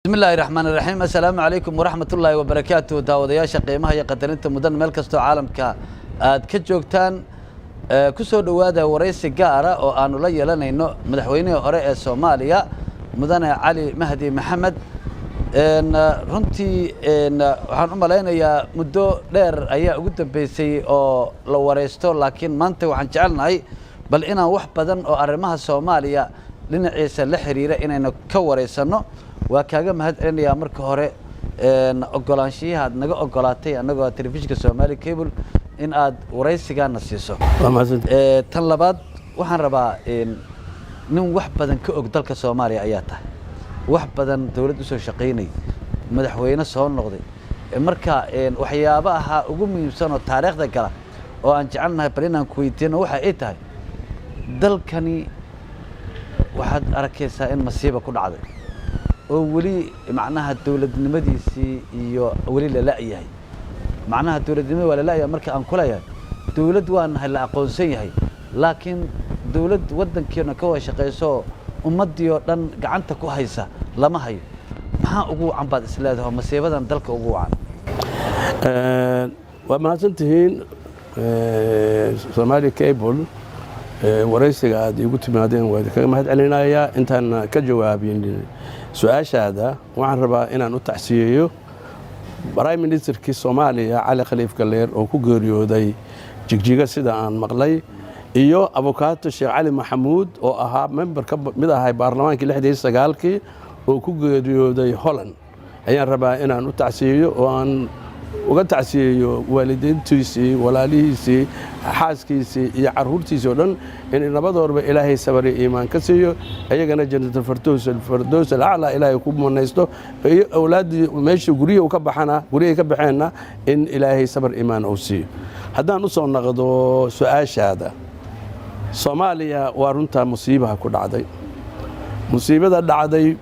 بسم الله الرحمن الرحيم السلام عليكم ورحمة الله وبركاته داودياشا قيمها يا قدرنت مدن مeel kasto caalamka aad ka joogtaan ku soo dhawaada wareysi gaar ah oo aanu la yeelanayno madaxweynaha hore ee Soomaaliya mudane Cali Mahdi Maxamed runtii waxaan u maleynayaa muddo dheer ayaa ugu dambeysay oo la wareysto laakiin maanta waxaan jecelnahay bal inaan wax badan oo arrimaha Soomaaliya dhinaciisa la xiriira inaynu ka wareysano waa kaaga mahadcelinayaa marka hore ogolaanshiyaha aad naga ogolaatay anagoo telefishinka Somali Cable in aad wareysigaana siiso tan labaad waxaan rabaa nin wax badan ka og dalka Soomaaliya ayaa tahay wax badan dawladdu soo shaqeynay madaxweyne soo noqday marka waxyaabaha ugu muhiimsan oo taariikhda gala oo aan jecelnahay bal inaan ku weydiino waxa ay tahay dalkani waxaad arkaysaa in masiibo ku dhacday oo wali macnaha dawladnimadiisii iyo wali la laayahay macnaha dawladnimada waa la laayahay marka aan kulayahay dawlad waan la aqoonsan yahay laakiin dawlad wadankeena ka wada shaqeyso ummadii oo dhan gacanta ku haysa lama hayo maxaa ugu wacan baad isleedahay masiibadan dalka ugu wacan waa mahadsantihiin Somali Cable wareysiga aad igu timaadeen waa kaga mahadcelinayaa intaan ka jawaabin su'aashaada waxaan rabaa inaan u tacsiyeeyo Prime Ministerkii Soomaaliya Cali Khaliif Galeer oo ku geeriyooday jigjiga sida aan maqlay iyo avocado Sheekh Cali Maxamuud oo ahaa member ka mid ahaa baarlamaankii 69kii oo ku geeriyooday Holland ayaan rabaa inaan u tacsiyeeyo oo aan uga tacsiyeeyo waalidiintiisii walaalihiisii xaaskiisii iyo caruurtiisii oo dhan in nabadoorba Ilaahay sabar iyo iimaan ka siiyo ayagana jannatul firdaws al-aala Ilaahay ku manaysto iyo awlaadii meeshii guriga ka baxana in Ilaahay sabar iimaan u siiyo haddaan u soo noqdo su'aashaada Soomaaliya waa runta musiibaha ku dhacday musiibada dhacday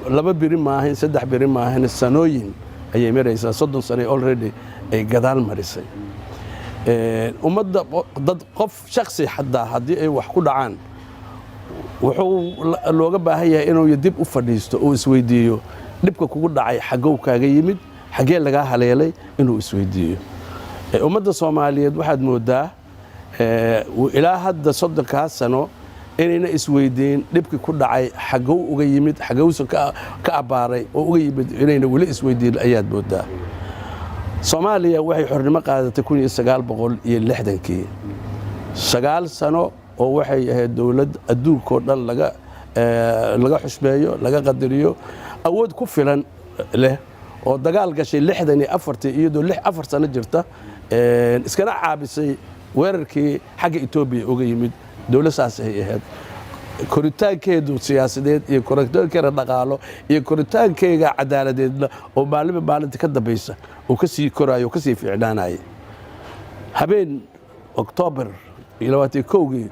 laba biri maahan saddex biri maahan sanooyin ayay maraysaa 30 sano already ay gadaal marisay ummadda dad qof shakhsi xataa haddii ay wax ku dhacaan wuxuu looga baahan yahay inuu dib u fadhiisto oo isweydiiyo dhibka kugu dhacay xagow kaaga yimid xagee laga haleelay inuu isweydiiyo ummadda Soomaaliyeed waxaad moodaa ilaa hadda 30 sano inayna isweydiin dhibkii ku dhacay xagow uga yimid xagowsa ka abaaray oo uga yimid inayna wali isweydiin ayaad moodaa Soomaaliya waxay xornimo qaadatay 1960kii 9 sano oo waxay ahayd dawlad adduunka oo dhan laga xushmeeyo laga qadariyo awood ku filan leh oo dagaal gashay 64 iyadoo 4 sano jirta iskana caabisay weerarkii xagga Itoobiya uga yimid dawladdaas ay ahayd koritaankeedu siyaasadeed iyo koritaankeeda dhaqaalo iyo koritaankeega cadaaladeed oo maalinta ka dambaysa oo ka sii korayo ka sii fiicnaanay habeen October 21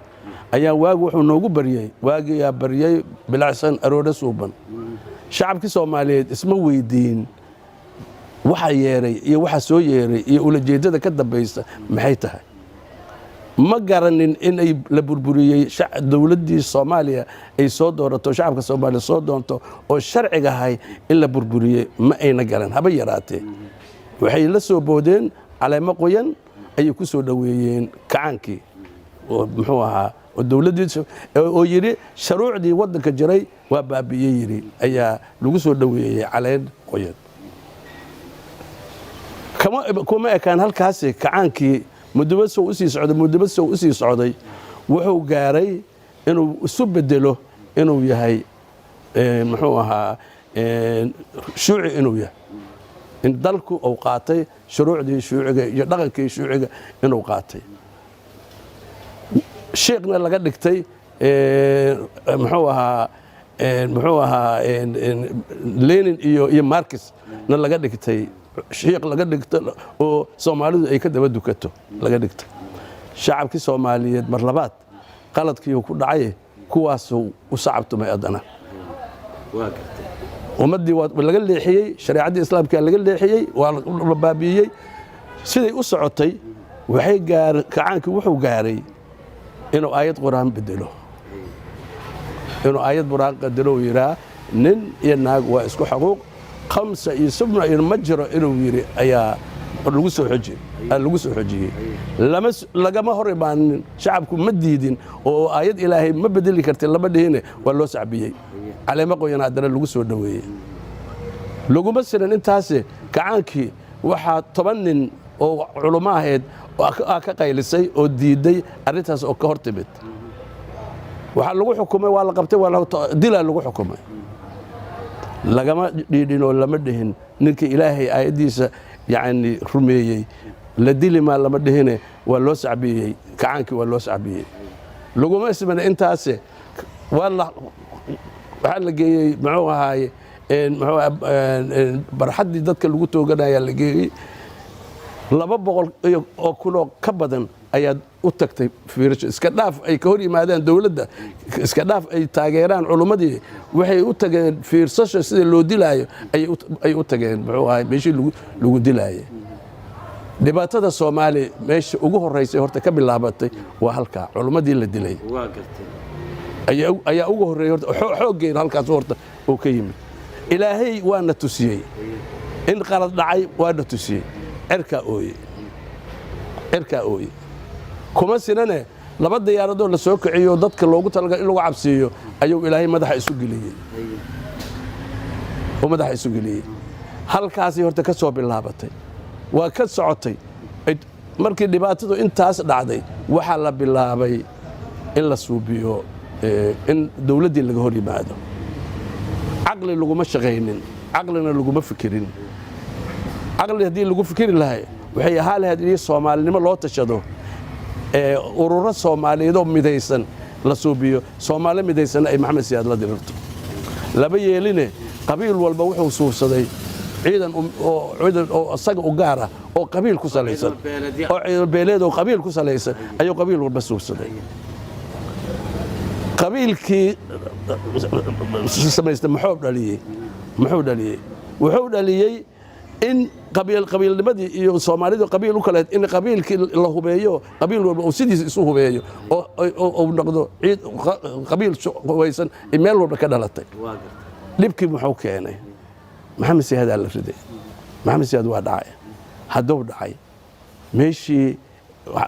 ayaa waagu wuxuu noogu bariyay waagiyaa bariyay bilacsan aroora suuban shacabka Soomaaliyeed isma weydiin waxa yeeray iyo waxa soo yeeray iyo ulajeedada ka dambaysa maxay tahay ma garanin in ay la burburiyay dawladdii Soomaaliya ay soo doorato shacabka Soomaaliya soo doonto oo sharciga ahay in la burburiyay ma ayna garan haba yaraatee waxay la soo boodeen caleemo qoyan ay ku soo dhaweeyeen kacaankii oo muxuu ahaa oo dawladdii oo yiri shuruucdii wadanka jiray waa baabiyay yiri ayaa lagu soo dhaweeyay caleen qoyan kuma ekaan halkaas kacaankii muddo u sii socday wuxuu gaaray inuu isu bedelo inuu yahay muxuu ahaa shuuci inuu yahay in dalku uu qaatay shuruucdii shuuciga iyo dhaqankii shuuciga inuu qaatay sheekna laga dhigtay muxuu ahaa Lenin iyo Marx na laga dhigtay sheekh laga dhigto oo Soomaalidu ay ka daba dukato laga dhigto shacabkii Soomaaliyeed mar labaad qaladkii ku dhacay kuwaas u sacabtumay adana ummadii waa laga leexiyay shariicadii islaamka laga leexiyay waa la baabiyay siday u socotay waxay kacaankii wuxuu gaaray inuu aayad quraan bedelo inuu aayad quraan qadaro yiraa nin iyo naag waa isku xuquuq 5 iyo 7 iyo ma jiro inuu yiri ayaa lagu soo xojiyey lagama hor imaanin shacabku ma diidin oo aayad ilaahay ma bedeli kartay lama dhihine waa loo sacbiyey caleema qoyan haddana lagu soo dhaweeyey laguma siran intaasi kacaankii waxaa 10 nin oo culamo ahayd oo ka qaylisay oo diiday arrintaas oo ka hortimid waxa lagu xukumay waa la qabtay waa dilaa lagu xukumay lagama dhiidhin oo lama dhihin ninka ilaahay aayadiisa يعني رميي لديلي ما لما دهنه والله سعبيه كعانك والله سعبيه لو ما اسمنا انت هسه والله waxaa la geeyey muxuu ahaay barxaddii dadka lagu tooganaya la geeyey 200 oo kulo ka badan ayaad u tagtay fiirasho iska dhaaf ay ka hor yimaadaan dawladda iska dhaaf ay taageeraan culimadii waxay u tageen fiirsasho sida loo dilaayo ay u tageen muxuu ahaay meeshii lagu dilaayo dhibaatada Soomaali meesha ugu horeysay horta ka bilaabatay waa halka culimadii la dilay waa gartay ayaa ugu horeeyay horta xooggeena halkaas horta oo ka yimid ilaahay waana tusiyey in qalad dhacay waana tusiyey cirka ooye kuma sinane laba diyaaradoo la soo kiciyo dadka loogu talagalay in lagu cabsiyo ayuu ilaahay madaxa isu geliyey halkaas horta ka soo bilaabatay waa ka socotay markii dhibaatadu intaas dhacday waxa la bilaabay in la suubiyo in dawladdii laga hor yimaado caqli laguma shaqaynin caqlina laguma fikirin caqli haddii lagu fikiri lahay waxay ahaa lahayd in Soomaalinimo loo tashado ururo Soomaaliyeed oo midaysan la suubiyo Soomaali midaysan ay Maxamed Siyaad la dirto laba yeeline qabiil walba wuxuu suubsaday ciidan oo asaga u gaar ah oo qabiil ku salaysan oo ciidan beeleed oo qabiil ku salaysan ayuu qabiil walba suubsaday qabiilkii sameystay muxuu dhaliyey in qabiilnimadii iyo Soomaalidu qabiil u kale in qabiilkii la hubeeyo qabiil walba oo sidiis isu hubeeyo oo noqdo qabiil waysan meel walba ka dhalatay dhibkii muxuu keenay Maxamed Siyaad la riday Maxamed Siyaad waa dhacay hadduu dhacay meeshii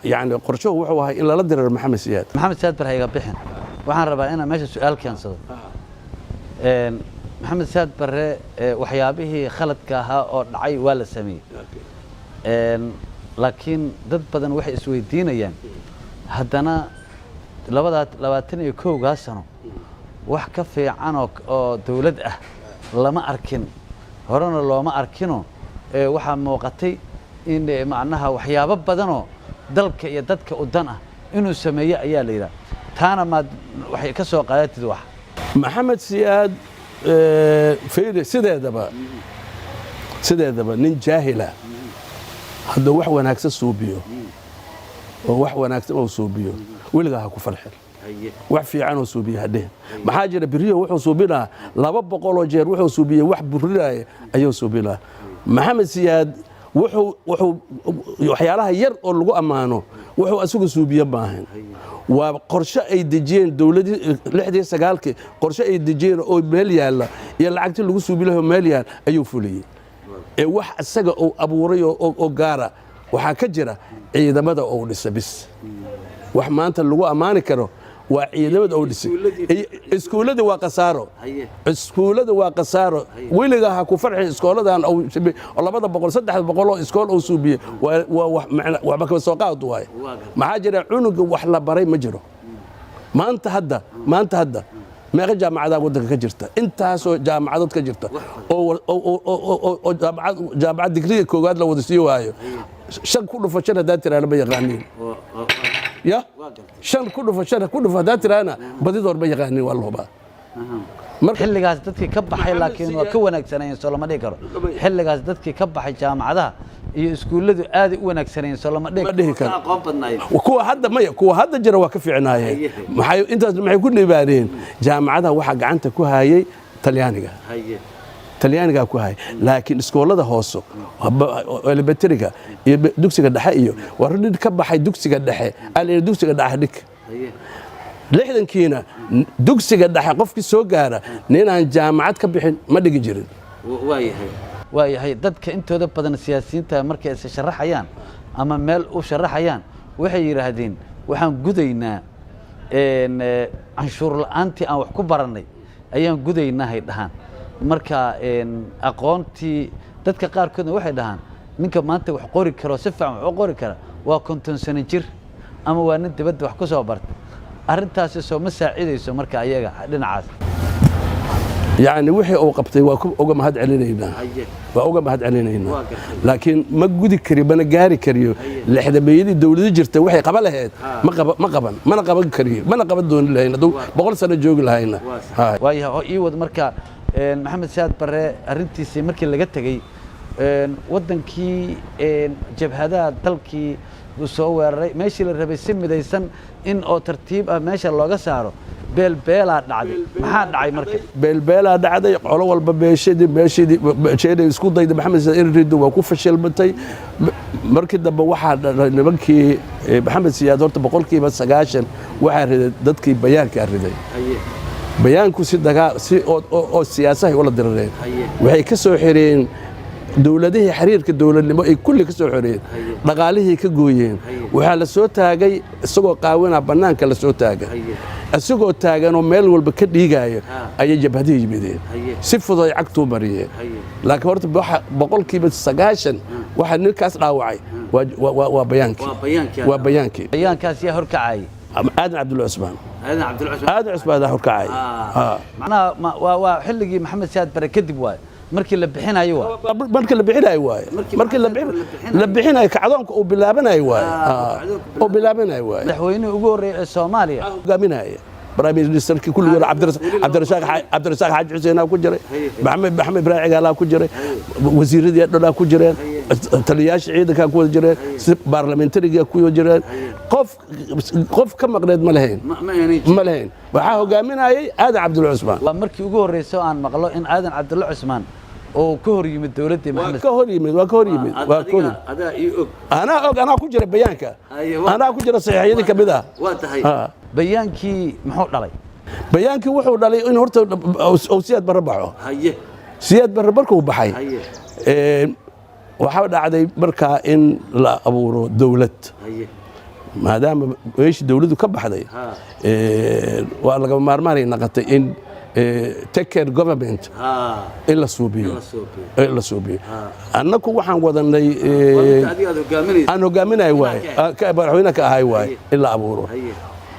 يعني qorsho wuxuu ahaa in la dirar Maxamed Siyaad barhayga bixin waxaan rabaa inaan meesha su'aal keensado Maxamed Siyaad barre waxyaabihii khaladka ahaa oo dhacay waa la sameeyay laakiin dad badan waxay isweydiinayaan haddana 21 sano wax ka fiican oo dawlad ah lama arkin horena looma arkino waxa muuqatay in macnaha waxyaabo badan oo dalka iyo dadka u dan ah inuu sameeyo ayaa la yiraahdaa taana ma waxay ka soo qaadatid wax Maxamed Siyaad fiiri sideedaba nin jaahila hadda wax wanaagsan suubiyo oo wax wanaagsan oo suubiyo weligaa ha ku farxin wax fiican oo suubiyo hadee maxaa jira biriyo wuxuu suubinaa 200 oo jeer wuxuu suubiyay wax burinaya ayuu suubinaa Maxamed Siyaad wuxuu waxyaalaha yar oo lagu amaano wuxuu asugu suubiyo baahan waa qorshe ay dejiyeen dawladii 69 qorshe ay dejiyeen oo meel yaala iyo lacagtii lagu suubiyo meel yaal ayuu fuliyay wax asaga oo abuuray oo gaara waxa ka jira ciidamada oo dhisabis wax maanta lagu amaani karo waa ciidamada oo dhisay iskuulada waa qasaaro weliga ha ku farxin iskooladan oo 200 300 oo iskool oo suubiye waa ma ka soo qaad waay maxaa jira cunuga wax la baray ma jiro maanta hadda meeqa jaamacada wadanka ka jirta intaasoo jaamacadood ka jirta oo jaamacad digriga koowaad la wada sii waayo 5 ku dhufo 5 hadaa tiraan ma yaqaaniin ya 5 ku dhufo hadaa tiraana badidood ma yaqaaniin waa looba xilligaas dadkii ka baxay laakiin waa ka wanaagsanayeen soo lama dhigi karo xilligaas dadkii ka baxay jaamacadaha iyo iskuuladu aad u wanaagsanayeen soo lama dhigi karo aqoon badnaayeen kuwa hadda jira waa ka fiicnaayeen maxay ku dhibaaneen jaamacadaha waxa gacanta ku hayay talyaaniga ku hayay laakiin iskoolada hoose elementariga iyo dugsiga dhexe iyo waradid ka baxay dugsiga dhexe dugsiga dhexe dhig 60kiina dugsiga dhexe qofkii soo gaara ninaan jaamacad ka bixin ma dhigi jirin waayahay dadka intooda badan siyaasiyiinta markay is sharaxayaan ama meel u sharaxayaan waxay yiraahdeen waxaan gudaynaa canshuur la'aantii aan wax ku barannay ayaan gudaynaa hay dhahaan marka aqoontii dadka qaarkoodna waxay dhahaan ninka maanta wax qori karo si fiican wax u qori kara waa 50 sano jir ama waa nin dibadda wax ku soo bartay arrintaasi soo ma saacidayso marka ayaga dhinacaas يعني وحي أو قبتي وأوجا ما هاد علينا وأوجا ما هاد علينا لكن ما جودي كريم أنا جاري كريم لحد بيدي الدولة جرت وحي قبلها ما قبل كريم ما قبل دون لهنا دو بقول سنة جوج لهنا وياه إيود مركا محمد سعد برا أرنتي سي مركي اللي جت جاي ودن كي جبهة تلكي وصور ماشي للربي سم دايسن إن أو ترتيب ماشي الله جساره beelbeelaa dhacday maxaa dhacay marka beelbeelaa dhacday qolo walba meeshii isku dayday maxamed siyaad rido waa ku fashilmatay markii dambe waxaa nimankii maxamed siyaad horta 90% waxaa riday dadkii bayaanka riday bayaanku si oo siyaasaha wala dirareen waxay ka soo xireen dawladihii xiriirka dawladnimo ay kulli ka soo xireen dhaqaalihii ka gooyeen waxa la soo taagay isagoo qaawina banaanka la soo taagay asagoo taagan oo meel walba ka dhiigaayo ayay jabhadii yimideen si fudud ay cagtu mariyeen laakiin horta 90% waxa ninkaas dhaawacay waa bayaankii bayaankaas yaa horkacay aadan cabdulla cusmaan aadan cusmaan horkacay macnaha waa xilligii maxamed siyaad bare kadib waay markii la bixinayo waay markii la bixinayo kacdoonka uu bilaabanayo waay madaxweynihii ugu horeeyay Soomaaliya hogaaminaya برامج مينستر كل يوم عبد الرزاق حاج حسين أكو جري محمد إبراهيم قال أكو جري وزير دي أدنى أكو جري تلياش عيد كأكو جري برلمانتري أكو جري قف كم قريد ملهين وحاه قامنا هذا عبد العثمان ومركي يقول رئيسه عن مقالة إن هذا عبد الله عثمان وكهر يمد دولتي محمد كهر يمد أنا أكو جري بيانك أنا أكو جري صحيح يدك بذا بيانكي محور علي بيانكي وحور علي إن هرت أو سياد بربعه سياد بربركه وبحي وحاول عادي بركة إن لا أبورو دولة ما دام إيش دولته كبح هذي والله مارماري نقطة إن تكر جوفرمنت إلا سوبي أنكو وحن وضني أنا قامنا هواي كبرهوينا كهاي واي إلا أبورو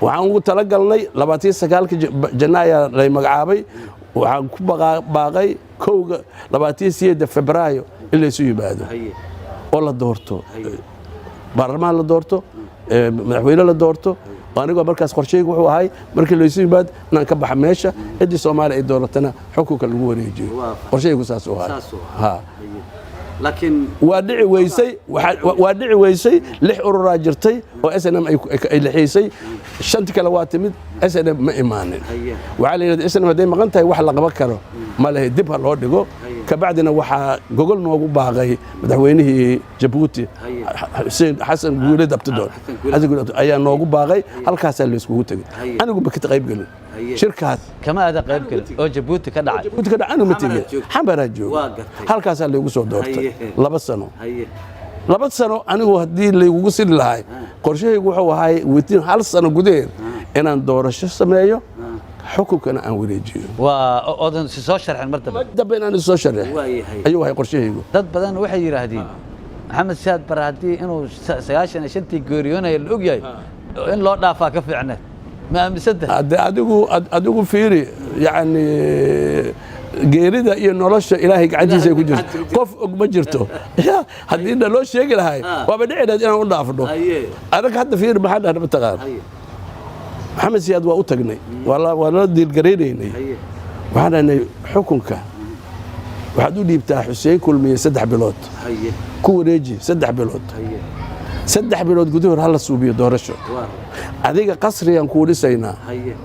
waxaan talagalnay 29 janaayo lay magacaabay waxaan ku baaqay kowga 28 febraayo ilaa soo yimaado oo la doorto baarlamaan la doorto madaxweyne la doorto aniga markaas qorsheygu wuxuu ahay markii la soo yimaado inaan ka baxo meesha cidii Soomaaliya ay dooratana xukunka lagu wareejiyo qorsheygu saas u ahaa لكن وادعي ويسي لح أورا جرتي وأسنم أي لحيسي شنت كلواتمد أسنم ما إيمانين وعلى أسنم هدي ما قنتها واحد لقى بكره ما له دبها الأردقو كبعدنا واحد جوجل نوجو باغي مدحوينه جيبوتي حسن جولد أبتدور حسن جولد أيام نوجو باغي هل كاسل لسكوتي أنا أقول بكت قريب قل شركات كما هذا قريب قل أو جيبوتي كدع جيبوتي كدع أنا متجه حمرة جو هل كاسل اللي يقصد دورته لبض سنة أنا هو هدي اللي يقصد لهاي قرشة يقول هاي ويتين هل سنة قدير إن ندورش سمايو حكم كان أوليجي وأذن سوشر عن مرتبة دبنا أنا سوشر أيوة هاي قرشة يقول دد بدن وحي يرهدين محمد سياد برهدي إنه سياشن شنتي جوريونا يلقي إن لا دافع كفعنا ما مصدق أدوكو فيري يعني geerida iyo nolosha ilaahay gacantiisa ku jirto qof og ma jirto hadii loo sheegi lahay waaba dhicid inaan u dhaafno anaga hadda fiir maxaa dhahay mataqaan maxamed siyaad waa u tagnay waa la diilgareynay waxaanay xukunka waxaad u dhiibtaa Xuseen Kulmiye 3 bilood ku wareeji 3 bilood 3 bilood gudahood hal suubiyo doorasho adiga qasriyan ku dhisaynaa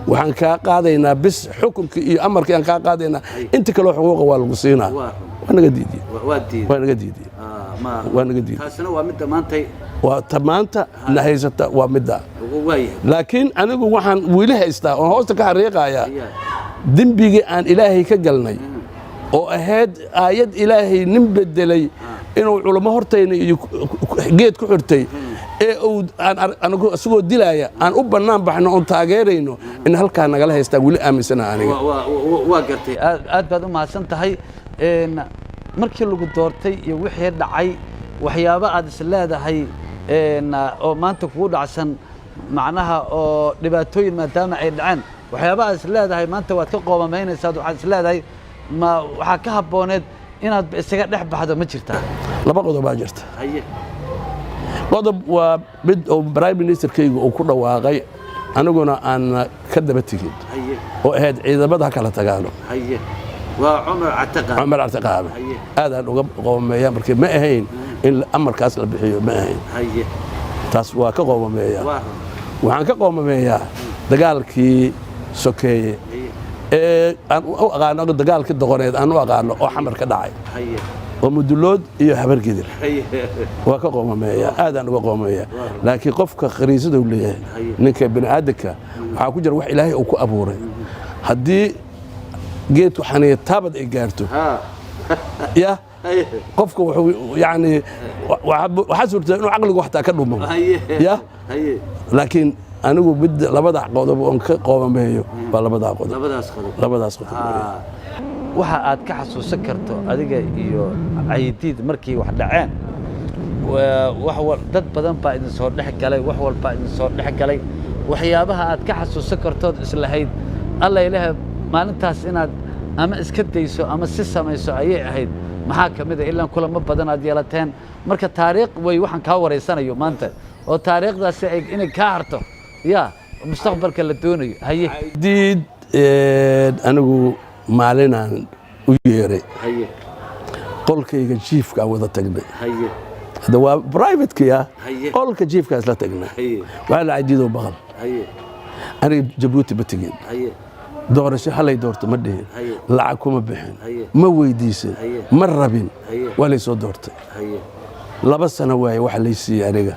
waxaan ka qaadaynaa bis xukunka iyo amarka aan ka qaadaynaa inta kale xuquuq waa lagu siinaa wanaga diidi taasina waa mid maantay waa tamaanta nahaysata waa midda laakiin anigu waxaan wiili haystaa oo hoosta ka xariiqaya dambigi aan ilaahay ka galnay oo ahayd aayad ilaahay nin bedelay inuu culamo hortayna iyo geed ku xirtay ee uu anagu asagoo dilaya aan u bannaan baxno oo taageerayno in halkaa nagala haystaan weli aaminsana aniga waa gartay aad baad u mahadsan tahay markii lagu doortay iyo wixii dhacay waxyaabo aad is leedahay oo maanta kugu dhacsan macnaha oo dhibaatooyin maadaama ay dhaceen waxyaabo aad is leedahay maanta waad ka qoomamaynaysaa waxaad is leedahay ma waxaa ka habbooneed inaad isaga dhex baxdo ma jirtaa laba qodob baa jirta qodob waa mid oo prime ministerkaygu uu ku dhawaaqay aniguna aan ka daba tegin oo ahayd ciidamada ha kala tagaano waa cumar Cabdiqaabe aadaan uga qoomameeyaa markii ma ahayn in amarkaas la bixiyo ma ahayn taas waa ka qoomameeyaa waxaan ka qoomameeyaa dagaalkii sokeeye ee aan u aqaano dagaalkii doqoneed aan u aqaano oo xamar ka dhacay oo mudulood iyo habargidir waa ka qoomameeyaa aadaan uga qoomameeyaa laakiin qofka khariisada uu leeyahay ninka bini'aadamka waxaa ku jira wax ilaahay uu ku abuuray haddii geedku xaniya taabad ay gaarto ya qofka wuxuu yani waxaa suurtaa inuu caqligu xataa ka dhumo ya laakiin anigu mid labada qodob oon ka qoomameeyo waa labadaas qodob waxa aad ka xasuusan karto adiga iyo Caydiid markii wax dhaceen dad badan baa idin soo dhex galay wax walba idin soo dhex galay waxyaabaha aad ka xasuusan kartood islahayd alla ilaahay maalintaas inaad ama iska dayso ama si samayso ayay ahayd maxaa ka mid ah ilaa kulamo badan aad yeelateen marka taariikh way waxaan ka wareysanayo maanta oo taariikhdaasi ay inay ka harto ya mustaqbalka la doonayo haye Caydiid anigu maalinaan u yeeray qolkayga jiifka wada tagnay hada waa private-ka qolka jiifka isla tagnay waa la Caydiid oo baqal aniga Jabuuti ba tagin doorasho halay doorto ma dhihin lacag kuma bixin ma weydiisan ma rabin waa lay soo doortay 2 sano waaye wax lay siiyay aniga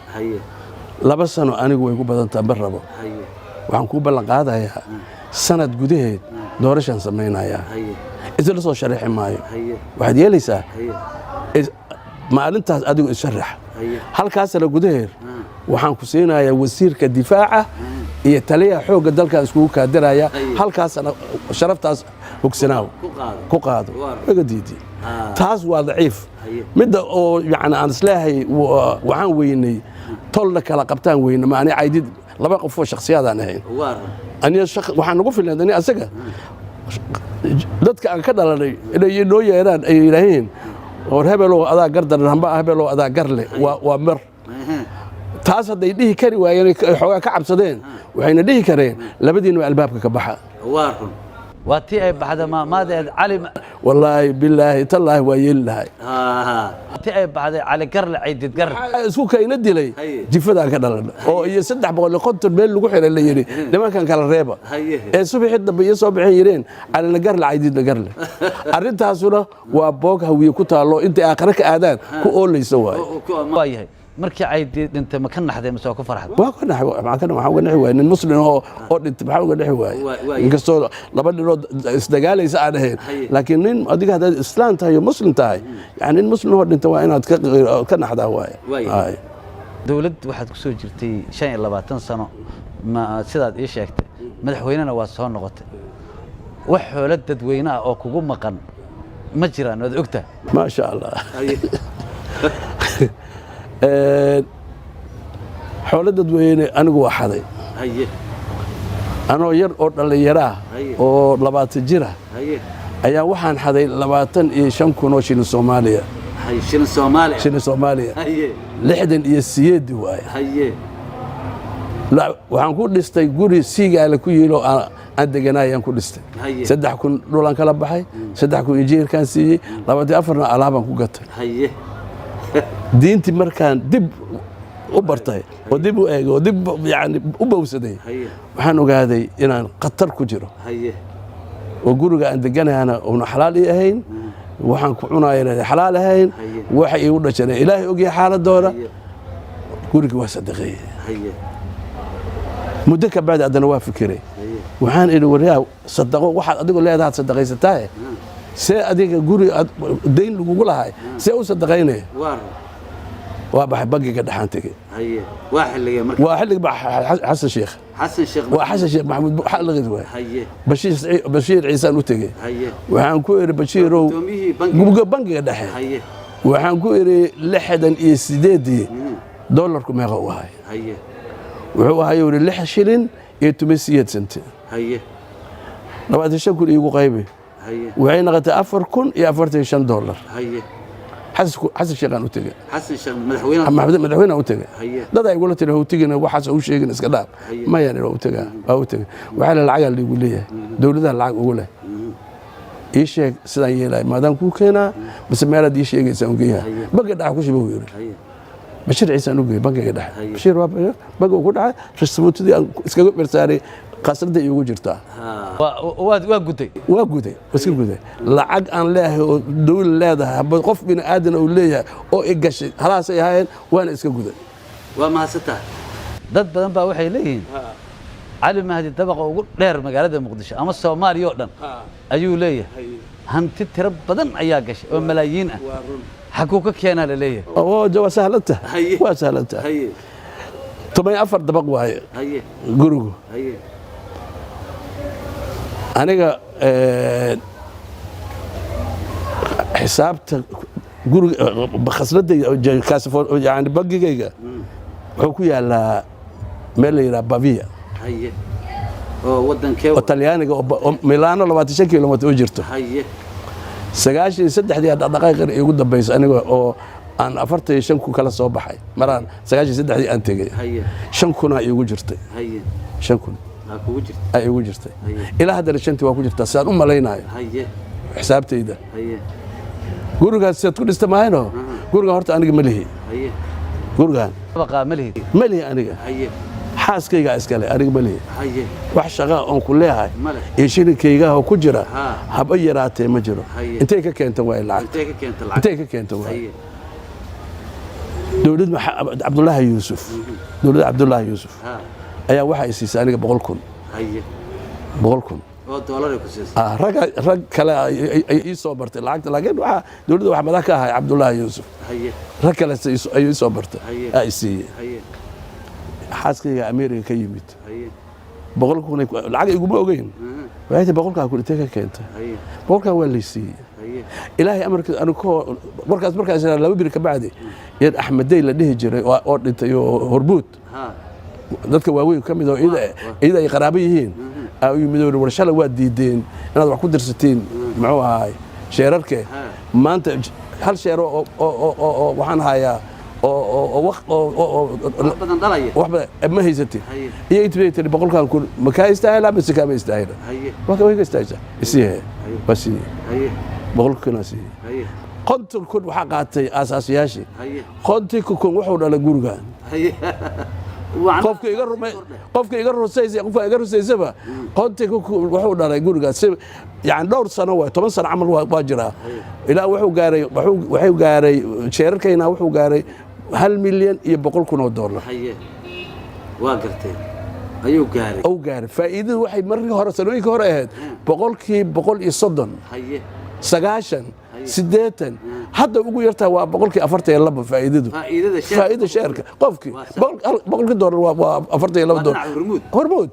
2 sano anigu way ku badantaa ma rabo waxaan ku ballan qaadayaa sanad gudaheed doorashan samaynayaa isla soo sharaxi maayo waxaad yeelaysaa maalintaas adigu isharax halkaas sano gudaheed waxaan ku siinayaa wasiirka difaaca iyo taliyaha xoogga dalkan iskugu kaadiraya halkaasna sharaftaas hogsanaaw ku qaado waga diidi taas waa daciif midda oo yani aan islaahay waxaan weynay tolna kala qabtaan weyna ma ani Caydiid laba qof oo shakhsiyadan ahayn aniga waxaan ugu filanay asaga dadka aan ka dhalanay inay noo yeeraan ay yiraahdeen oo hebelo adaa gardan hamba hebelo adaa garle waa mar taas haday dhihi kari waayeen xoogaa ka cabsadeen waxayna dhihi kareen labadiina albaabka ka baxa waa tii ay baxda maamadeed cali wallaahi billaahi tallaahi waa yeeli lahay tii ay baxday cali garle Caydiid garle isku kayna dilay jifadaan ka dhalan oo iyo 350 meel lagu xiray la yiri nimankan kala reeba ee subaxii dambe iyo soo bixin yireen cali garle Caydiid garle arintaasuna waa boog hawiye ku taalo inta aakhira ka aadaan ku oolayso waayahay markii Caydiid dhintay ma ka naxday mise ku farxday waa ka naxay waxa uga naxay waa nin muslim oo dhintay waxa uga naxay waa inkastoo laba dhinood isdagaalaysa aan ahayn laakiin nin adiga hada islaan tahay muslim tahay yani nin muslim oo dhintay waa inaad ka naxdaa waay dawlad waxaad ku soo jirtay 25 sano ma sidaad ii sheegtay madaxweynena waa soo noqotay wax xoolo dadweynaha oo kugu maqan ma jiraan wad ogtaa ma sha Allah xoolo dadweyne anigu waa xaday anoo yar oo dhalinyaro oo 20 jir ayaa waxaan xaday 25 kun oo shilin Soomaaliya shilin Soomaaliya 68 waaye waxaan ku dhistay guri siigaala ku yiilo aan deganaayaan ku dhistay 3 kun dhulan kala baxay 3 kun injiirkan siiyay 24 alaabaan ku gatay diintii markaan dib u bartay oo dib u eego dib yani u bowsaday waxaan ogaaday inaan qatar ku jiro oo guriga aan deganayana oo xalaal ii ahayn waxaan ku cunaayay xalaal ahayn waxa ii u dhashay ilaahay ogyahay xaaladooda guriga waa sadaqay muddo ka baad adana waa fikiray waxaan ila wariyaa sadaqo waxa adigu leedahay sadaqaysataa see adiga guri dayn lagugu lahay see u sadaqaynaya waa baxay bangiga dhaxaan tegey waa xilliga xasan sheekh waa xasan sheekh maxamuud xalqid waay bashiir ciisaan u tegey waxaan ku iri bashiirow bangiga dhexe waxaan ku iri 68 dollarku meeqa u ahay wuxuu ahay uri 6 shilin iyo 8 senti 25 kun iigu qaybi waxay noqotay 4 kun iyo 45 dollar حسن شيخان وتجا حسن شيخ مدحوينه مدحوينه وتجا لا دا يقول له هو تجينا وحاس او شيغن اسك داب ما يعني هو تجا او تجا وعلى العقل اللي يقول لي دولده العقل يقول له اي شيء سدا يلا ما دام كو كينا بس ما راد يشيغيسا وغيها بقى دحا كو شبو يري بشير عيسى نوغي بقى دحا بشير بقى كو دحا رسمتي اسكا برساري قصرده igu jirtaa waa guday iska guday lacag aan leeyahay oo dawlad leedahay qof bin aadan oo leeyahay oo igashay halaas ay hayeen waana iska guday waa maasata dad badan baa waxay leeyihiin cali mahdi dabaqa ugu dheer magaalada muqdisho ama Soomaaliya oo dhan ayuu leeyahay hanti tiro badan ayaa gashay oo malaayiin ah xaquu ka keenaa la leeyahay oo jawaab sahlanta waa sahlanta toban afar dabaq waaye gurigu aniga xisaabta guriga khasnada kaasfoon yani bangigayga wuxuu ku yaalaa meel la yiraahdo Bavia oo wadankee oo Talyaaniga oo Milano 25 kilomitir u jirto 93 daqiiqo ugu dambeysay aniga oo aan 45 ku kala soo baxay maraan 93 aan tagay 5 kuna igu jirtay 5 kun ay ugu jirtay ilaa hadda shantii waa ku jirtaa saan u malaynayo xisaabtayda gurigaas sad ku dhista maayno guriga horta aniga ma lihi gurigan baqa ma lihi aniga xaaskayga iskale aniga ma lihi wax shaqo aan ku leeyahay ee shirkayga oo ku jira haba yaraatee ma jiro intee ka keentay waa lacag intee ka keentay waa dawlad Abdullahi Yusuf ayaa waxa ay siisay aniga 100 kun 100 kun oo dollar ku siisay rag kale ay soo bartay lacagta laakiin waxa dawladda waxa madax ka ahay Abdullahi Yusuf rag kale ay soo bartay ay siiyay xaaskayga Ameerika ka yimid 100 kun lacag igu ma ogeyn waxay 100 kun intee ka keentay 100 waa la siiyay ilaahay amarkiisa anigu markaas laba bir ka bacdi yar Axmeday la dhihi jiray oo dhintay oo horbuud dadka waaweyn ka mid oo ida ay qaraabo yihiin ay yimideen warshada waa diideen inaad wax ku dirsateen muxuu ahay sheerarke maanta hal sheer oo waxaan hayaa oo badan dhalay waxba ma haysatay iyo intii 100 kun ma ka istaahila ma si ka ma istaahila waxa way ka istaahila isii basi 100 kun asi qontul kun waxa qaatay asaasiyaashii qontul kun wuxuu dhalay guriga qofka iga rusaysaba qontiga wuxuu dhalay gurigaas yani dhowr sano waa 10 sano amal waa jira ilaa wuxuu gaaray sheerarkayna wuxuu gaaray 1 milyan iyo 100 kun oo dollar waa gartay ayuu gaaray faa'iidadu waxay markii hore sanooyinka hore ahayd 130 90 hadda ugu yartaa waa 42 faa'iidada sheerka qofkii 100 dollar waa 42 dollar hormuud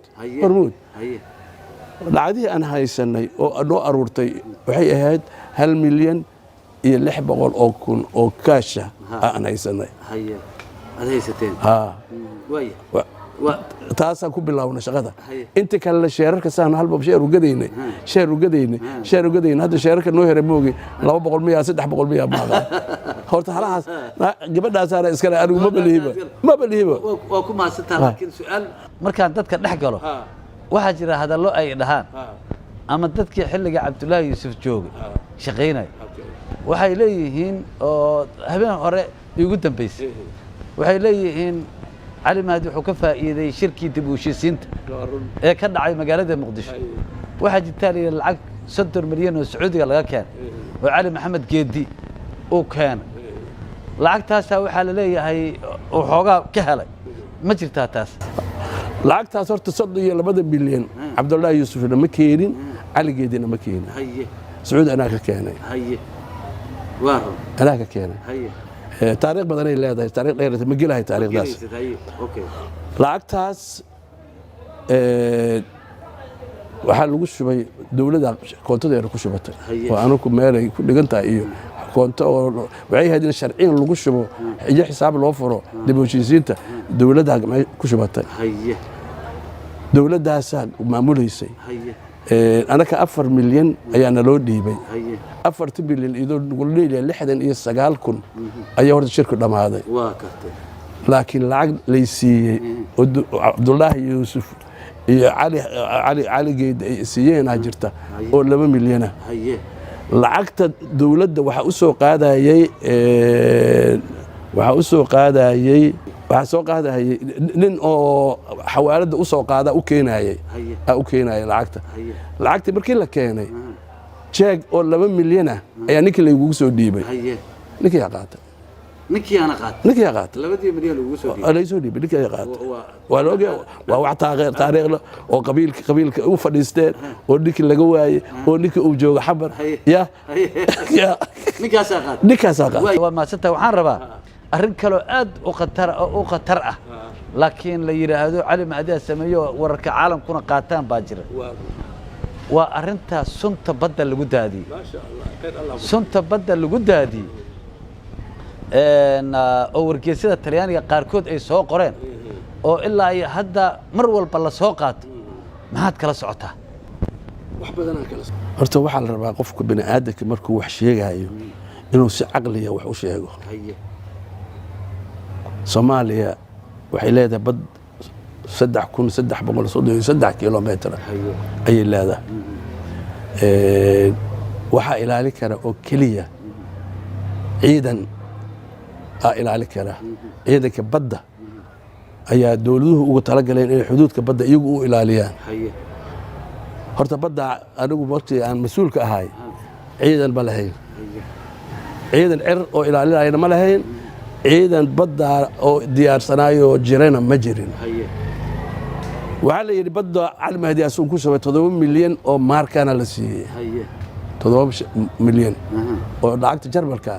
lacagtii aan haysanay oo noo aruurtay waxay ahayd 1 milyan iyo 600 oo kun oo kaasha aan haysanay haysateen taasaan ku bilaawna shaqada inta kale sheerarka saan halba sheer u gadaynay hadda sheerarka noo heray moogi 200 miya 300 miya baaqa horta halaas gabadhaas aan iska anigu ma balihiba waa ku maasata laakiin su'aal markaan dadka dhex galo waxa jira hadallo ay dhahaan ama dadkii xilliga Abdullahi Yusuf joogay shaqeynay waxay leeyihiin oo habeen hore ugu dambeysay waxay leeyihiin علي مهدي wuxuu ka faa'iiday shirkii dib u heshiisiinta ee ka dhacay magaalada Muqdisho waxa jirtay lacag 60 milyan oo Sacuudiga laga keenay oo Cali Maxamed Geedi uu keenay lacagtaas waxa la leeyahay oo xoogaa ka helay ma jirtaa taas lacagtaas horta 32 milyan Abdullahi Yusuf ma keenin Cali Geedina ma keenin sacuudi anaa ka keenay haye waa run anaa ka keenay haye taariikh badan ay leedahay taariikh dheer ma gelahay taariikhdaas haye okay lacagtaas waxaa lagu shubay dawladda koontadeena ku shubatay oo anugu meelay ku dhigan tahay iyo koonto oo waxay ahayd in sharciyan lagu shubo iyo xisaab loo furo dib u heshiisiinta dawladda ku shubatay haye dawladdaasaa maamuleysay haye anaka 4 milyan ayaa naloo dhiibay haye 4 milyan iyadoo nagu leeyahay 69,000 ayaa horta shirku dhammaaday waa kartay laakiin lacag lay siiyey oo Cabdullaahi Yuusuf iyo cali geed ay siiyeen jirta oo 2 milyan haye lacagta dawladda waxa u soo qaadayay nin oo xawaalada u soo qaada u keenayay lacagta markii la keenay jeeg oo 2 milyan ayaa ninkii laygu soo dhiibay ninkii qaatay ninkii qaatay 2 milyan lagu soo dhiibay la soo dhiibay ninkii qaatay waa loo geeyay waa wax taariikh oo qabiilka u fadhiisteen oo ninkii laga waayay oo ninkii uu joogo xabar ya ninkaas qaatay waa maasanta waxaan rabaa arrin kale aad u khatar ah laakiin la yiraahdo cali maadiya sameeyo wararka caalamkuna qaataan baa jira waa arrinta sunta badda lagu daadiyay sunta badda lagu daadiyay oo wargeysyada Talyaaniga qaarkood ay soo qoreen oo ilaa ay hadda mar walba la soo qaato maxaad kala socotaa wax badan kala horta waxa la rabaa qofka bini aadamka markuu wax sheegayo inuu si caqliya wax u sheego Soomaaliya waxay leedahay bad 3,333 kiiloomitir ayay leedahay waxa ilaali kara oo kaliya ciidan ilaali kara ciidanka badda ayaa dawladuhu ugu tala galeen in xuduudka badda iyagu u ilaaliyaan horta badda anigu waqti aan mas'uulka ahay ciidan ma lahayn ciidan oo ilaalinayna ma lahayn ciidan badda oo diyaarsanayo jirana ma jirin waxa la yiri badda cali mahdi asun ku shubay 7 milyan oo markana la siiyay 7 milyan oo lacagta Jarmalka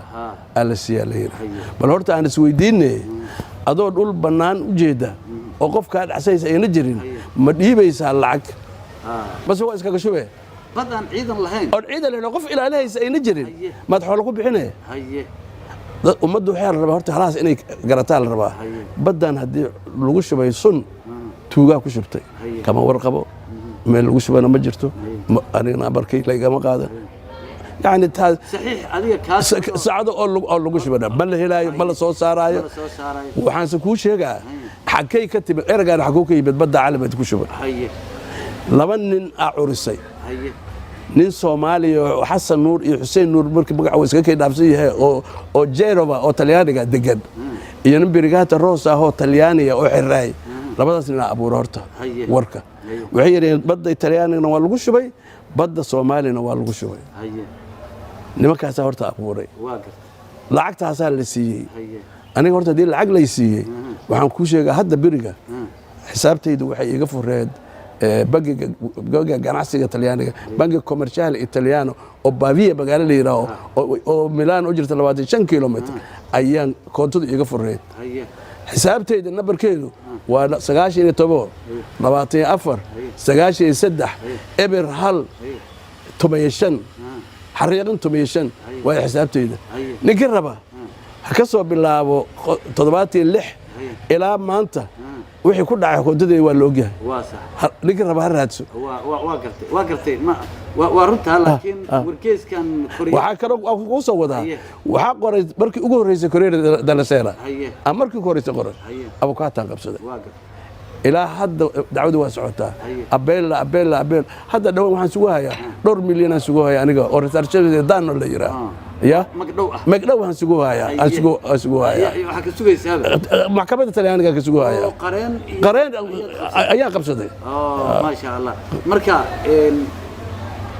la siiyay la yiri bal horta aan isweydiinay adoo dhul banaan u jeeda oo qofka dhacsaysa ayna jirin ma dhiibaysaa lacag bas waa iskaga shubay badan ciidan lahayn oo ciidan leh qof ilaalinaysa ayna jirin mad xoolo ku bixinay ummaddu waxay rabaa horta halaas inay garataan la rabaa badan hadii lagu shubay sun tuuga ku shubtay kama warqabo meel lagu shubana ma jirto anigana barkay laga ma qaada يعني صحيح adiga kaas saacado oo lagu shubana bal helaayo bal soo saaraayo waxaan se ku sheegaa xaqay ka tibad ergaan xaqo ka yimid badda caalamad ku shuban laba nin curisay nin Soomaali oo Xasan Nuur iyo Xuseen Nuur markii magaca iska ka dhaafsan yahay oo Jeerova oo Talyaaniga degan iyo nin Brigata Rosa oo Talyaaniga oo xiraay labadaas nin abuur horta warka waxay yireen badda Talyaaniga waa lagu shubay badda Soomaalina waa lagu shubay nimankaas horta abuuray lacagtaas la siiyay aniga horta dii lacag la siiyay waxaan ku sheegaa hadda biriga xisaabtaydu waxay iga fureed bangiga ganacsiga Talyaaniga bangiga commercial Italiano oo Pavia magaalo la yiraahdo oo Milan u jirta 25 kiiloomitir ayaan koontada iga fureed xisaabtayda nambarkeedu waa 97 24 93 eber hal 15 xariiqan 15 way xisaabtayda ninka raba ka soo bilaabo 76 ilaa maanta wixii ku dhacay koontadeeda waa la ogyahay waa sax ninka raba raadso waa gartay waa runta laakiin wargeyskan waxa kale oo soo wadaa waxa qoray markii ugu horeysay Koreeda Dalasera markii horeysay qoray abukaatan qabsaday ilaa hadda dacwadu waa socotaa abeel hadda dhaw waxaan sugu hayaa 2 milyan aan sugu hayaa aniga oo researchada daano la yiraa يا مقدو هنسقوها waxa ka sugaysaa maxkamadda Talyaaniga ka sugooya qareen ayaa qabsaday ma sha Allah marka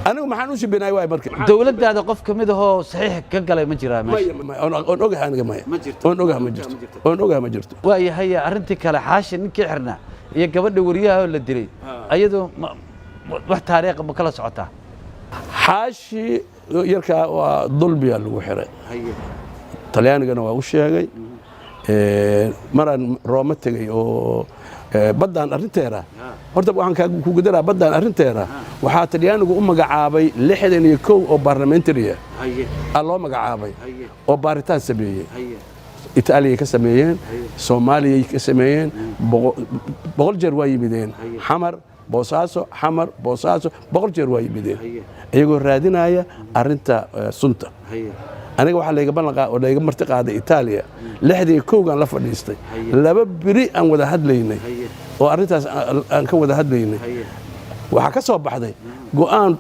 anigu maxaan u shibinay way marka dawladdaada qof kamid ah saxiix ka galay ma jiraa on ogahay aniga on ogahay ma jirto waayahay arrintii kale xaashi ninkii xirna iyo gabadha wariyaha la dilay ayadoo wax taariikh ma kala socotaa xaashi yarkaa waa dulbiya lagu xiray haye talyaanigana waa u sheegay maraan Rooma tagay oo baddaan arrinteeda horta waxaan ku gudaraa baddaan arrinteeda waxaa talyaanigu u magacaabay 61 oo parliamentary haye loo magacaabay haye oo baaritaan sameeyay haye Itaaliya ka sameeyeen Soomaaliya ka sameeyeen boqol jeer waa yimideen xamar boosaaso boqol jeer waa yimideen iyagoo raadinaya arrinta sunta haye aniga waxa layga ballanqaa oo layga marti qaaday Itaaliya 61 aan la fadhiistay laba biri aan wada hadlaynay oo arrintaas aan ka wada hadlaynay waxa ka soo baxday go'aan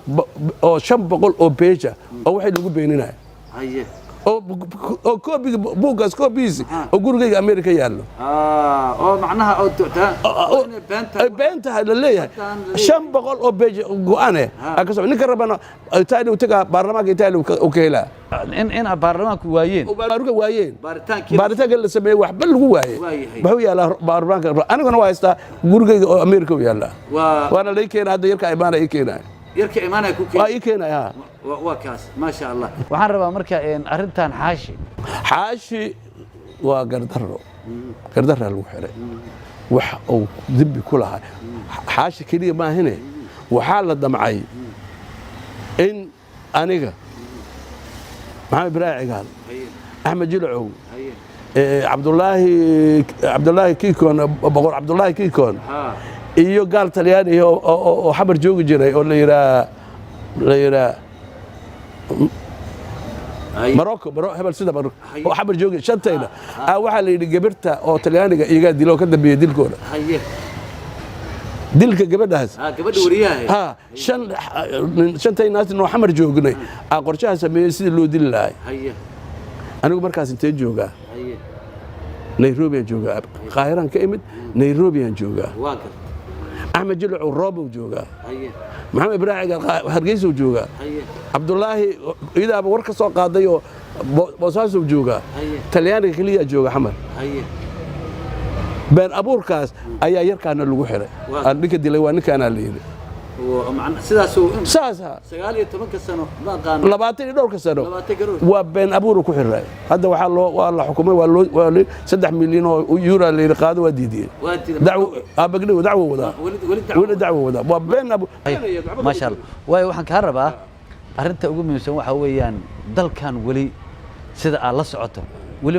oo 500 oo page oo waxay lagu beeninayaan haye oo koobiga buugaas koobiisi oo gurigayga Amerika yaallo oo macnaha oo ductaa beenta la leeyahay 500 oo page go'aane ka soo ninka rabana Itaaliya utaga baarlamaanka Itaaliya oo ka helaa in baarlamaanku waayeen baaritaanka la sameeyay waxba lagu waayay wuxuu yaalaa baarlamaanka aniguna waa haystaa gurigayga oo Amerika u yaala waana lay keenay hadda yarka imaana ay keenay yarka imaana ku keenay waa ay keenay waa kaas ma sha Allah waxaan rabaa marka arrintan xaashi waa gardarro lagu xiray wax uu dibbi ku lahaa xaashi kaliya ma ahine waxaa la damcay in aniga maxamed ibraahim cigaal axmed jilcow cabdullaahi kiikoon boqor cabdullaahi kiikoon iyo gaal talyaani oo xabar joogi jiray oo la yidhaa Morocco hebel sida Morocco oo xabar joogi shantayna waxaa la yidhi gabirta oo talyaaniga iyagaa dilo ka dambeeyay dilkooda dilka gabadhaas gabadha wariyaha shantay naas noo xamar joognay qorshaha sameeyay sidii loo dili lahay anigu markaas intee joogaa Nairobi aan joogaa Qaahiraan ka imid Nairobi aan joogaa Ahmed Jilcow Roobo joogaa maxamed ibraahim Hargeysa joogaa Cabdullaahi idaaba war ka soo qaaday oo boosaaso joogaa talyaaniga kaliya jooga xamar been abuurkaas ayaa yarkaana lagu xiray ninka dilay waa ninkaana la yiri sidaas 19 sano ma qaan 20 dhowr sano waa been abuur ku xiray hadda waa la xukumay waa 3 milyan oo euro la yiri qaado waa diidiyay dacwo wada waa been abuur ma sha Allah way waxaan ka rabaa arrinta ugu muhiimsan waxa weeyaan dalkan wali sida aad la socoto wali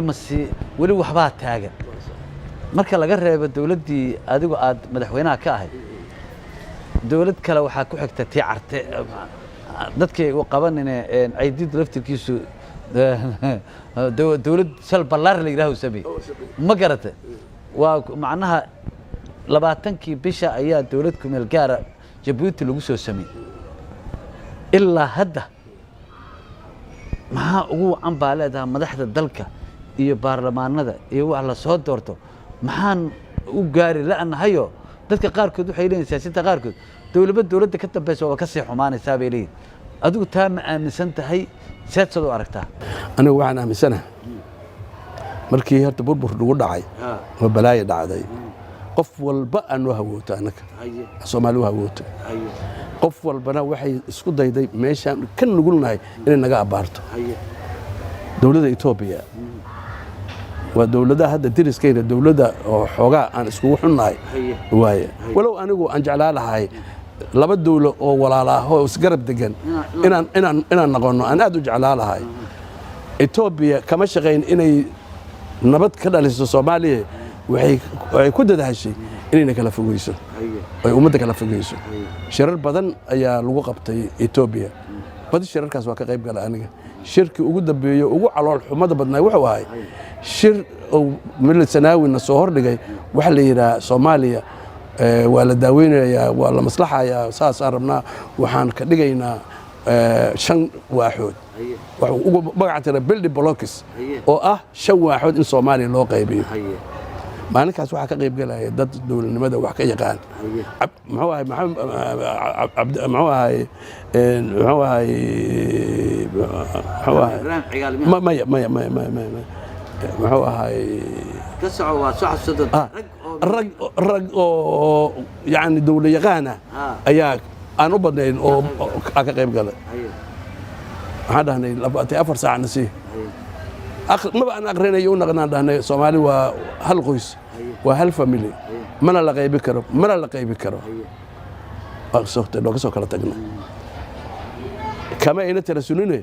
waxba taagan marka laga reebo dawladdii adigu aad madaxweynaha ka ahay dawlad kale waxa ku xigta tii carte dadkii uu qabanina ay did laftirkiisu dawlad sal ballaar la yiraahdo sameey ma garata waa macnaha 20kii bisha ayaa dawlad ku meel gaar Djibouti lagu soo sameeyay ilaa hadda maxaa ugu ambaaleedaha madaxda dalka iyo baarlamaanada iyo wax la soo doorto maxaan u gaari la'anahayo dadka qaarkood waxay leeyihiin siyaasiyiinta qaarkood dawladda ka dambaysa waa ka sii xumaanaysaa bay leeyihiin adigu taa ma aaminsan tahay siyaasad u aragtaa anigu waxaan aaminsanahay markii horta burbur lagu dhacay oo balaayo dhacday qof walba aan u hawooto anaka Soomaali u hawooto qof walbana waxay isku dayday meeshaan ka nugulnahay inay naga abaarto dawladda Itoobiya waa dawladaha hadda diriskayna dawladda oo xoogaa aan iskugu xunnahay waaye walow anigu aan jeclaan lahay laba dawlo oo walaala ah oo isgarab degan inaan noqono aan aad u jeclaan lahay Itoobiya kama shaqeyn inay nabad ka dhaliso Soomaaliya waxay ku dadaashay inay kala fogeyso ay ummadda kala fogeyso shirar badan ayaa lagu qabtay Itoobiya badi shirarkaas waa ka qayb galay aniga shirki ugu dambeeyo ugu calool xumada badnaa wuxuu ahay shir oo meel sanaawina soo hordhigay waxa la yiraahdaa Soomaaliya waa la daaweynayaa waa la maslaxayaa saas arabnaa waxaan ka dhigaynaa 5 waaxood waxa ugu magac tira building blocks oo ah 5 waaxood in Soomaaliya loo qaybiyo maalinkaas waxa ka qayb galaya dad dawladnimada wax ka yaqaan muxuu ahay muxuu ahay ka soco waa soo xasuudan rag oo yani dawlad yaqaan ayaa aan u badnayn oo aan ka qayb galay waxaan dhahnay 24 saacna sii maba aan aqrinayo u naqnaan dhahnay Soomaali waa hal qoys waa hal family mana la qaybi karo soo kala tagna kama ayna tirasunine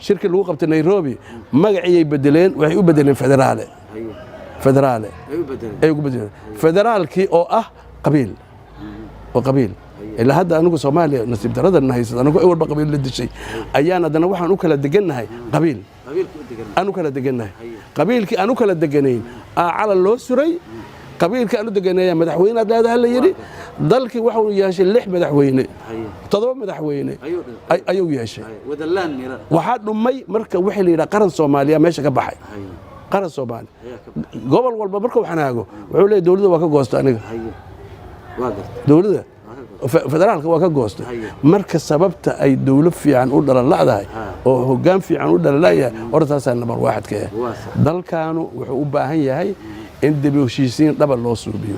shirka lagu qabtay Nairobi magaciyay bedeleen waxay u bedeleen federaale ay ugu bedeleen federaalkii oo ah qabiil ilaa hadda anigu Soomaaliya nasiib darada haysan anigu ay walba qabiil la dishay ayaan adana waxaan u kala degannahay qabiil anu kala degannahay qabiilkii anu kala deganayn cala loo suray qabiilkii anu deganaya madaxweynaad leedahay la yiri dalkii waxa uu yeeshay 6 madaxweyne 7 madaxweyne ayuu yeeshay waxa dhumay marka wixii la yiraahdo qaran Soomaaliya meesha ka baxay qaran Soomaali gobol walba marka waxaan aago wuxuu leeyahay dawladda waa ka goostay aniga dawladda federaalka waa ka goostay marka sababta ay dawlad fiican u dhalan la'dahay oo hoggaan fiican u dhalan la'yahay hortaas number 1 ka dalkaanu wuxuu u baahan yahay in dib u heshiisiin dhaba loo suubiyo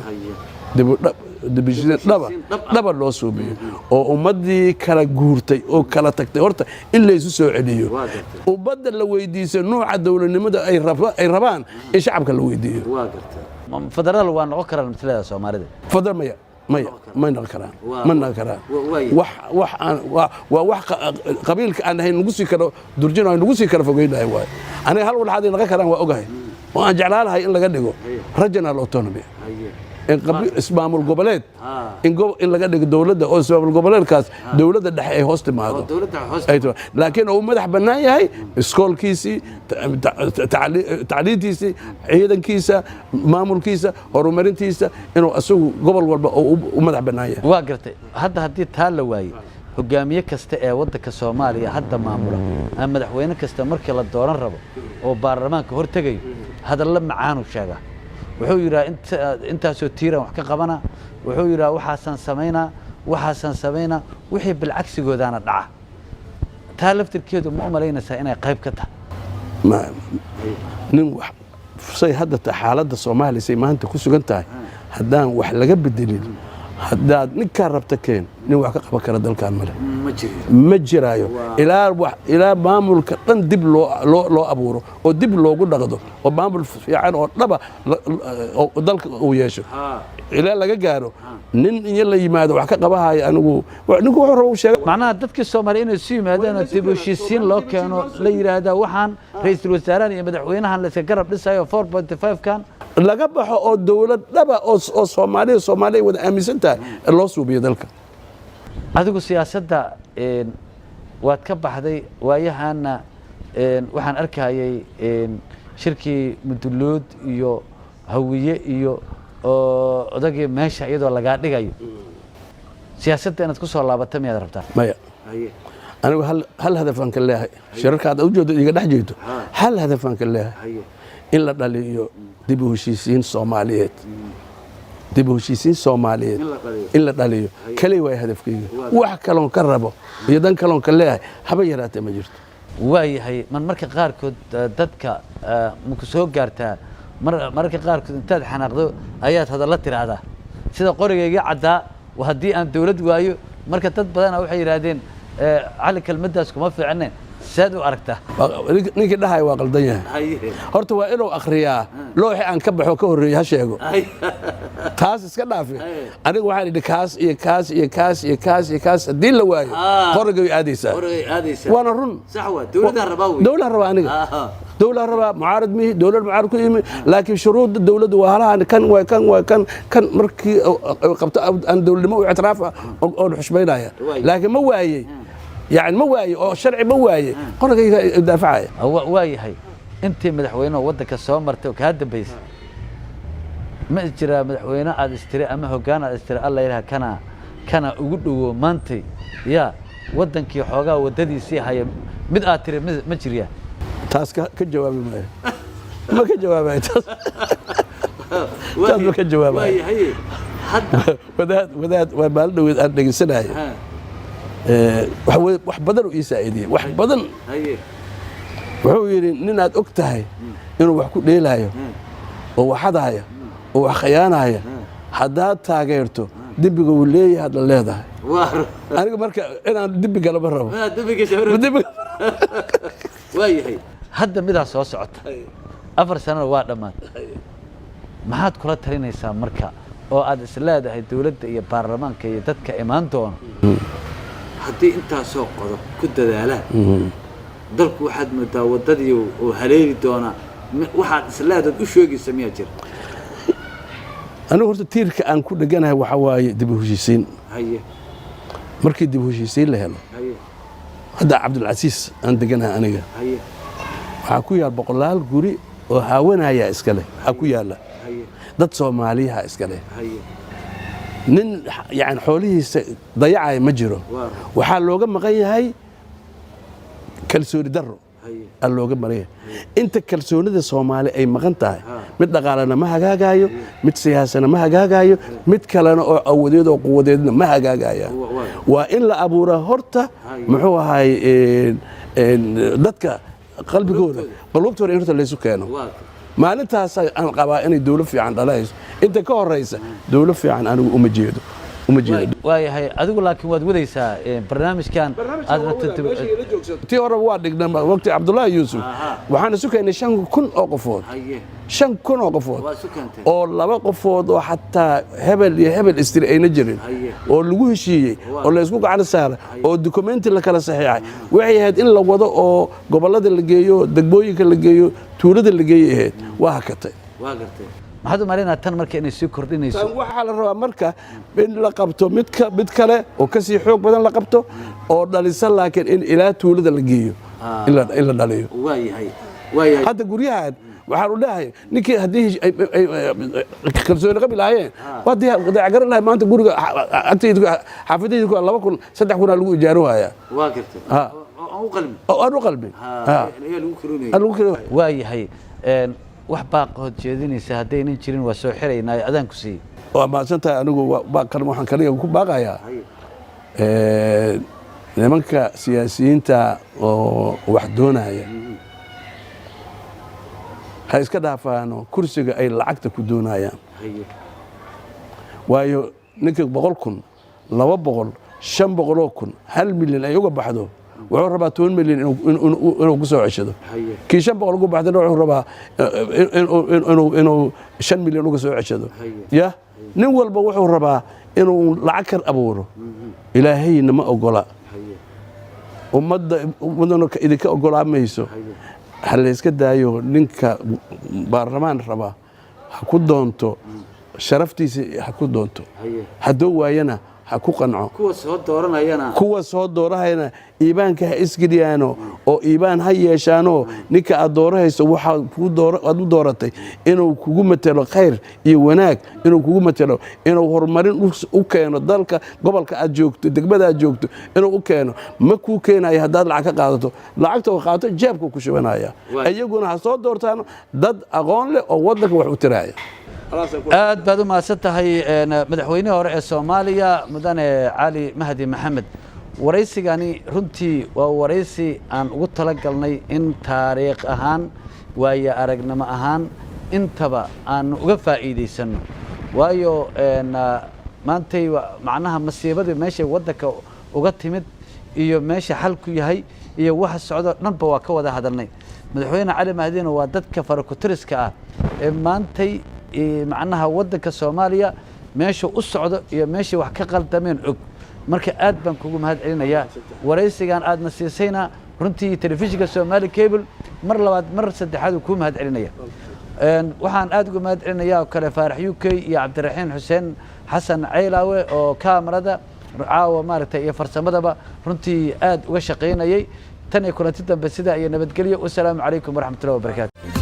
dhaba loo suubiyo oo ummadii kala guurtay oo kala tagtay horta in la isu soo celiyo ummadda la weydiiso nooca dawladnimada ay rabaan in shacabka la weydiiyo federaal waa noqon karaan mislada Soomaalida federaal ما نقرأ wax qabiilka aan ahayn nagu sii karo durjino nagu sii karo fogeynaa waay aniga hal wal hadii naga karaan waa ogahay oo aan jeclaalahay in laga dhigo regional autonomy in qabiil ismaamul goboleed in laga dhigo dawladda oo ismaamul goboleedkaas dawladda dhexe ay hoos timaado laakiin uu madax bannaan yahay iskoolkiisii tacliintiisii ciidankiisa maamulkiisa horumarintiisa inuu asagu gobol walba u madax bannaan yahay waa gartay hadda haddii taa la waayey hogaamiye kasta ee waddanka Soomaaliya hadda maamula ama madaxweyne kasta markii la dooran rabo oo baarlamaanka hortagayo hadalla macaan u sheega wuxuu yiraahdaa intaasoo tiiran wax ka qabana wuxuu yiraahdaa waxaasan sameynaa wixii bilcagsigoodana dhaca taa laftirkeedu ma u malaynaysaa inay qayb ka tahay nin wax say hadda xaaladda Soomaaliya say maanta ku sugan tahay haddaan wax laga bedelin haddaad ninkaa rabta keen nin wax ka qaban kara dalkan ma jiraayo ilaa maamulka dhan dib loo abuuro oo dib loogu dhaqdo oo maamul fiican oo dhaba dalka uu yeesho ilaa laga gaaro nin in la yimaado wax ka qabahay anigu ninku wuxuu rabo sheegay macnaha dadka Soomaaliyeed inay soo yimaadaan dib u heshiisiin loo keeno la yiraahdo waxaan ra'iisul wasaaraha iyo madaxweynahan la iska garab dhisayo 4.5 kan laga baxo oo dawlad dhaba oo Soomaaliya wada aaminsan tahay loo suubiyo dalka adigu siyaasadda waad ka baxday waayahana waxaan arkayay shirkii Mudullood iyo Hawiye iyo odagii meesha iyadoo laga dhigayo siyaasadda inaad ku soo laabato miyaad rabtaa maya anigu hal hadafan ka leeyahay shirarkaad u jeedo iga dhex jeedo hal hadafan ka leeyahay in la dhaliyo dib u heshiisiin Soomaaliyeed in la dhaliyo kaliya way hadafkayga wax kaloon ka rabo iyo dan kaloon ka leeyahay haba yaraatee ma jirto waayahay marka qaarkood dadka ma ku soo gaartaa marka qaarkood intaad xanaaqdo ayaad hadalla tiraahdaa sida qorigayga caddaa haddii aan dawlad waayo marka dad badan waxay yiraahdeen cali kelmadaas kuma fiicneen saad u aragtaa ninkii dhahay waa qaldan yahay horta waa inuu akhriyaa looxi aan ka baxo ka horreeyo ha sheego taas iska dhaafi aniga waxaan idhi kaas haddii la waayo qorigay aadaysaa waana run dawladaha rabaa aniga dawladaha rabaa mucaarad mihi dawlad mucaarad ku yimi laakiin shuruudda dawladda waa halahan kan markii qabto aan dawladnimo u ictiraafa oo xushmaynaya laakiin ma waayey يعني ما واي أو شرعي ما واي قرق يدافعه واي هاي أنت مدحوينه ودك السوام مرتو كهذا بيس ما إجرا مدحوينه على استراء أما هو كان على استراء الله يرها كان أقوله مانتي يا ودك يحوجا وددي سي هاي مدأتر ما جريا تاس كجواب ما كجواب تاس ما كجواب هاي حد وذات وبالدو أدنى سنة wax badan uu isaaidiyay wax badan wuxuu yiri nin aad og tahay inuu wax ku dheelayo oo waxadaaya oo wax khiyaanaya hadaad taageerto dibiga uu leeyahay la leedahay aniga marka inaan dibi galo ma rabo waayahay hadda midaa soo socota 4 sanana waa dhammaan maxaad kula talinaysaa marka oo aad isleedahay dawladda iyo baarlamaanka iyo dadka imaan doona haddii intaasoo qodob ku dadaalaan dalku waxaad moodaa waddadii oo haleeli doona waxaad isleedaad u sheegaysa miyaa jira anigu horta tiirka aan ku dheganahay waxa waaye dib u heshiisiin haye markii dib u heshiisiin la helo haye hadda cabdulcasiis aan deganahay aniga haye waxaa ku yaal 100 guri oo haawanaya iska leh ku yaala haye dad Soomaaliya iska leh haye nin yani xoolihiisa dayacay ma jiro waxaa looga maqan yahay kalsooni darro looga maray inta kalsoonida Soomaali ay maqan tahay mid dhaqaalana ma hagaagayo mid siyaasana ma hagaagayo mid kalena oo awadeed oo quwadeedna ma hagaagayo waa in la abuura horta muxuu ahay dadka qalbigooda qulubtooda in horta la isu keeno maalintaas aan qabaa inay dawlad fiican dhalayso inta ka horeysa dawlad fiican anigu uma jeedo waayahay adigu laakiin waad wadaysaa barnaamijkan aad tii hore waa dhignaa waqti Cabdullaahi Yuusuf waxaan isu keenay 5,000 oo qofood 5,000 oo qofood oo 2 qofood oo xataa hebel iyo hebel istiri ayna jirin oo lagu heshiiyey oo la isku gacan saaray oo dokumenti la kala saxiixay waxay ahayd in la wado oo gobolada la geeyo degmooyinka la geeyo tuulada la geeyo waa hakatay maxaad u marinaa tan marka inay sii kordhinayso waxaa la rabaa marka in la qabto mid kale oo ka sii xoog badan la qabto oo dhalisan laakiin in ilaa tuulada la geeyo in la dhaliyo waayahay hadda guryahan waxaan u dhahay ninkii haddii kalsooni qabi lahaayeen waadii dayacgaran lahay maanta guriga agtayda xaafadayda 2,000 3,000 lagu ijaaro hayaa waa gartay aan u qalbin waayahay wax baaqood jeedinaysa haddaynan jirin waa soo xiraynaa adaan ku siiyey waa mahadsantahay anigu waxaan kaliya ku baaqayaa nimanka siyaasiyiinta oo wax doonaya ha iska dhaafaano kursiga ay lacagta ku doonayaan waayo ninka 100,000 200,000 500,000 1 milyan ay uga baxdo wuxuu rabaa 10 milyan inuu ku soo ceshado kii 500 ugu baxdana wuxuu rabaa inuu 5 milyan uga soo ceshado ya nin walba wuxuu rabaa inuu lacag kar abuuro ilaahayna ma ogola ummadana idinka ogolaamayso hal iska daayo ninka baarlamaan raba ha ku doonto sharaftiisa ha ku doonto hadduu waayana ha ku qanco kuwa soo dooranayana iibaanka ha isgeliyaano oo iibaan ha yeeshaano ninka aad doorahayso waxaad u dooratay inuu kugu matelo khayr iyo wanaag inuu kugu matelo inuu horumarin u keeno dalka gobolka aad joogto degmada aad joogto inuu u keeno ma kuu keenayo haddaad lacag ka qaadato lacagta oo qaato jeebka ku shubanaya iyaguna ha soo doortaan dad aqoon leh oo waddanka wax u tiraya aad baad u mahadsan tahay madaxweynihii hore ee Soomaaliya mudane Cali Mahdi Maxamed waraysigani runtii waa waraysi aan ugu talagalnay in taariikh ahaan waayo aragnimo ahaan intaba aan uga faa'iideysano waayo maantay macnaha masiibada meesha waddanka uga timid iyo meesha xalku yahay iyo waxa socdo dhanba waa ka wada hadalnay madaxweyne Cali Mahdina waa dadka farakutiriska ah ee maantay macnaha waddanka Soomaaliya meesha u socdo iyo meesha wax ka qaldameen og marka aad baan kugu mahad celinayaa waraysigan aadna siisayna runtii telefishinka Somali Cable mar labaad mar saddexaad ku mahad celinaya waxaan aad ugu mahad celinayaa kale Faarax UK iyo Cabdiraxiin Xuseen Xasan Ceylaawe oo kaamarada caawa maaragtay iyo farsamadaba runtii aad uga shaqeynayay tan iyo kulanti dambe sida iyo nabadgelyo. Wassalaamu calaykum waraxmatullaahi wabarakaatuh.